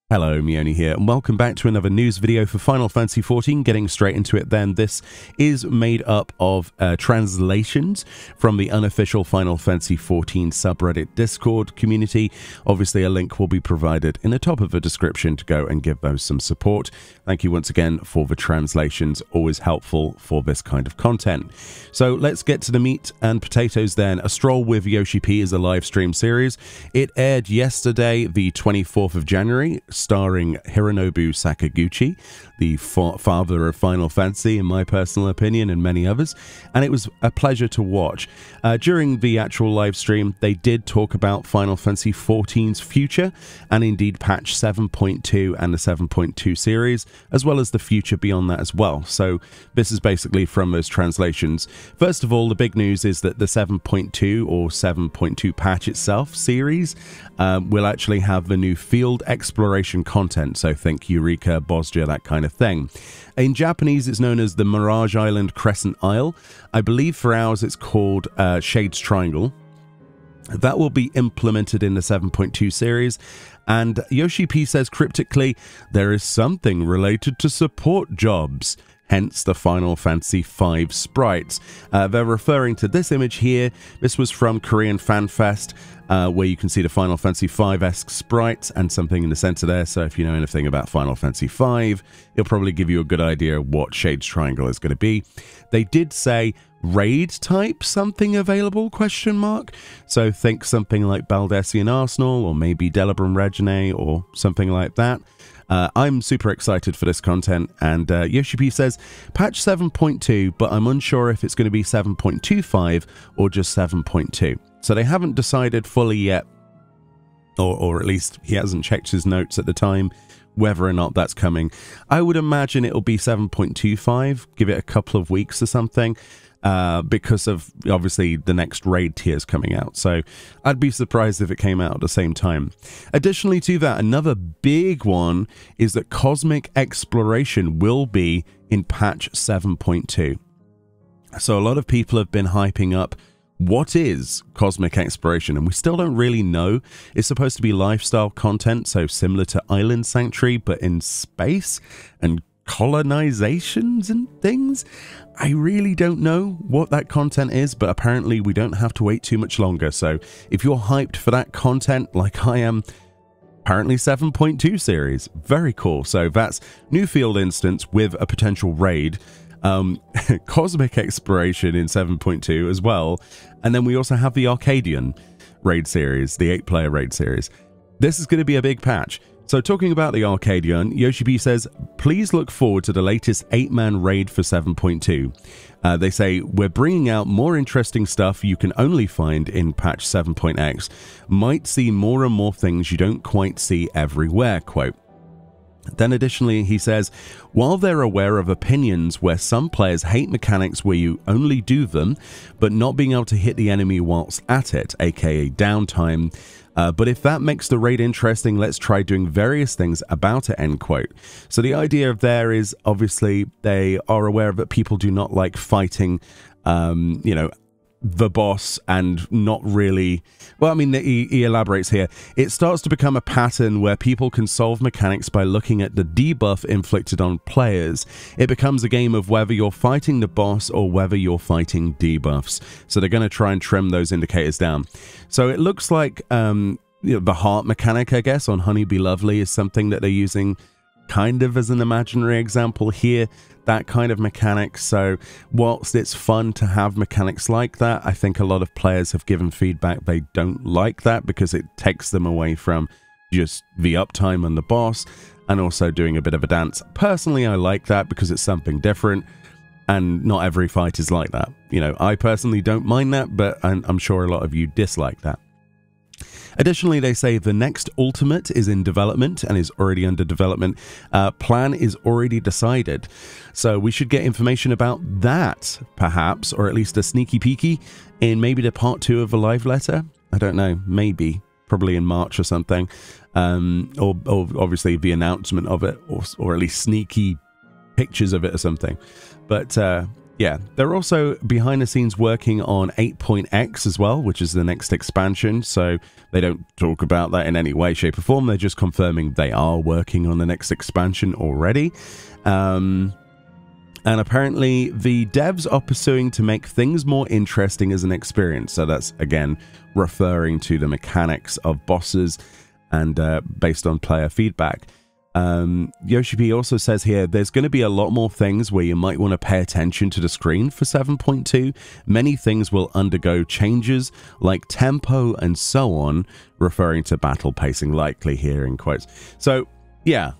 Hello, Meoni here, and welcome back to another news video for Final Fantasy XIV. Getting straight into it then, this is made up of translations from the unofficial Final Fantasy XIV subreddit Discord community. Obviously, a link will be provided in the top of the description to go and give those some support. Thank you once again for the translations, always helpful for this kind of content. So let's get to the meat and potatoes then. A Stroll with Yoshi P is a live stream series. It aired yesterday, the 24th of January, starring Hironobu Sakaguchi, the father of Final Fantasy, in my personal opinion, and many others, and it was a pleasure to watch. During the actual live stream, they did talk about Final Fantasy XIV's future, and indeed patch 7.2 and the 7.2 series, as well as the future beyond that as well. So this is basically from those translations. First of all, the big news is that the 7.2 or 7.2 patch itself series will actually have the new field exploration content, so think Eureka, Bosnia, that kind of thing. In Japanese, it's known as the Mirage Island Crescent Isle. I believe for ours it's called Shades Triangle. That will be implemented in the 7.2 series, and Yoshi P says cryptically, there is something related to support jobs, hence the Final Fantasy V sprites. They're referring to this image here. This was from Korean Fan Fest, where you can see the Final Fantasy V-esque sprites and something in the center there. So if you know anything about Final Fantasy V, it'll probably give you a good idea of what Shades Triangle is going to be. They did say raid type something available, question mark. So think something like Baldessian Arsenal, or maybe Delabrum Regine, or something like that. I'm super excited for this content, and Yoshi P says, patch 7.2, but I'm unsure if it's going to be 7.25 or just 7.2. So they haven't decided fully yet, or at least he hasn't checked his notes at the time, whether or not that's coming. I would imagine it'll be 7.25, give it a couple of weeks or something. Because of obviously the next raid tiers coming out, so I'd be surprised if it came out at the same time. Additionally to that, another big one is that Cosmic Exploration will be in patch 7.2. So a lot of people have been hyping up what is Cosmic Exploration, and we still don't really know. It's supposed to be lifestyle content, so similar to Island Sanctuary but in space and colonizations and things. I really don't know what that content is, but apparently we don't have to wait too much longer. So if you're hyped for that content like I am, apparently 7.2 series, very cool. So that's new field instance with a potential raid, Cosmic Exploration in 7.2 as well, and then we also have the Arcadian raid series, the 8-player raid series. This is going to be a big patch. So talking about the Arcadian, Yoshi P says, please look forward to the latest 8-man raid for 7.2. They say, we're bringing out more interesting stuff you can only find in patch 7.x. Might see more and more things you don't quite see everywhere, quote. Then additionally, he says, while they're aware of opinions where some players hate mechanics where you only do them, but not being able to hit the enemy whilst at it, aka downtime, but if that makes the raid interesting, let's try doing various things about it, end quote. So the idea of there is, obviously, they are aware that people do not like fighting, you know, the boss and not really... Well, I mean, he elaborates here. It starts to become a pattern where people can solve mechanics by looking at the debuff inflicted on players. It becomes a game of whether you're fighting the boss or whether you're fighting debuffs. So they're going to try and trim those indicators down. So it looks like you know, the heart mechanic, I guess, on Honey Be Lovely is something that they're using kind of as an imaginary example here, that kind of mechanic. So whilst it's fun to have mechanics like that, I think a lot of players have given feedback they don't like that because it takes them away from just the uptime on the boss and also doing a bit of a dance. Personally, I like that because it's something different, and not every fight is like that. You know, I personally don't mind that, but I'm sure a lot of you dislike that. Additionally, they say the next Ultimate is in development and is already under development. Plan is already decided. So we should get information about that, perhaps, or at least a sneaky peeky in maybe the part 2 of a live letter. I don't know, maybe. Probably in March or something. Or obviously the announcement of it, or at least sneaky pictures of it or something. But yeah, they're also behind the scenes working on 8.x as well, which is the next expansion. So they don't talk about that in any way, shape, or form. They're just confirming they are working on the next expansion already. And apparently the devs are pursuing to make things more interesting as an experience. So that's, again, referring to the mechanics of bosses and based on player feedback. Yoshi P also says here, there's going to be a lot more things where you might want to pay attention to the screen for 7.2. Many things will undergo changes like tempo and so on, referring to battle pacing likely here in quotes. So, yeah.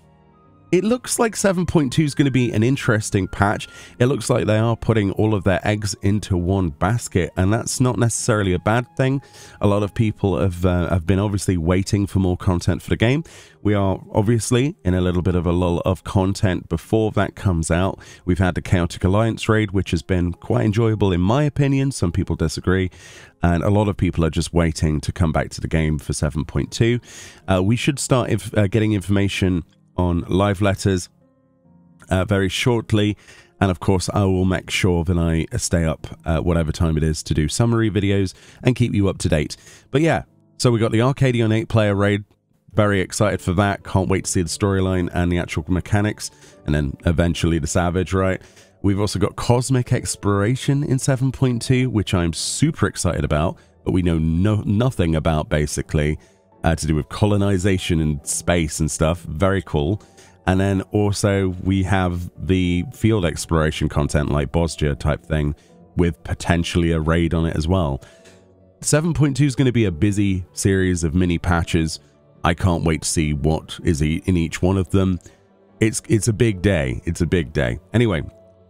It looks like 7.2 is going to be an interesting patch. It looks like they are putting all of their eggs into one basket, and that's not necessarily a bad thing. A lot of people have been obviously waiting for more content for the game. We are obviously in a little bit of a lull of content before that comes out. We've had the Chaotic Alliance raid, which has been quite enjoyable in my opinion. Some people disagree, and a lot of people are just waiting to come back to the game for 7.2. We should start getting information on live letters very shortly, and of course I will make sure that I stay up whatever time it is to do summary videos and keep you up to date. But yeah, so we got the Arcadion 8-player raid, very excited for that, can't wait to see the storyline and the actual mechanics, and then eventually the Savage, right? We've also got Cosmic Exploration in 7.2, which I'm super excited about, but we know nothing about basically. To do with colonization and space and stuff. Very cool. And then also we have the field exploration content like Bosja type thing with potentially a raid on it as well. 7.2 is going to be a busy series of mini patches. I can't wait to see what is in each one of them. It's a big day. It's a big day. Anyway,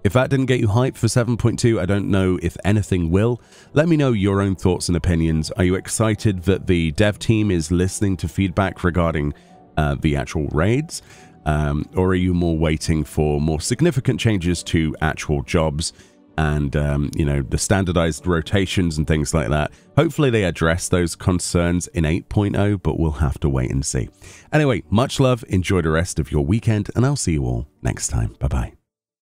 if that didn't get you hyped for 7.2, I don't know if anything will. Let me know your own thoughts and opinions. Are you excited that the dev team is listening to feedback regarding the actual raids? Or are you more waiting for more significant changes to actual jobs and, you know, the standardized rotations and things like that? Hopefully they address those concerns in 8.0, but we'll have to wait and see. Anyway, much love, enjoy the rest of your weekend, and I'll see you all next time. Bye-bye.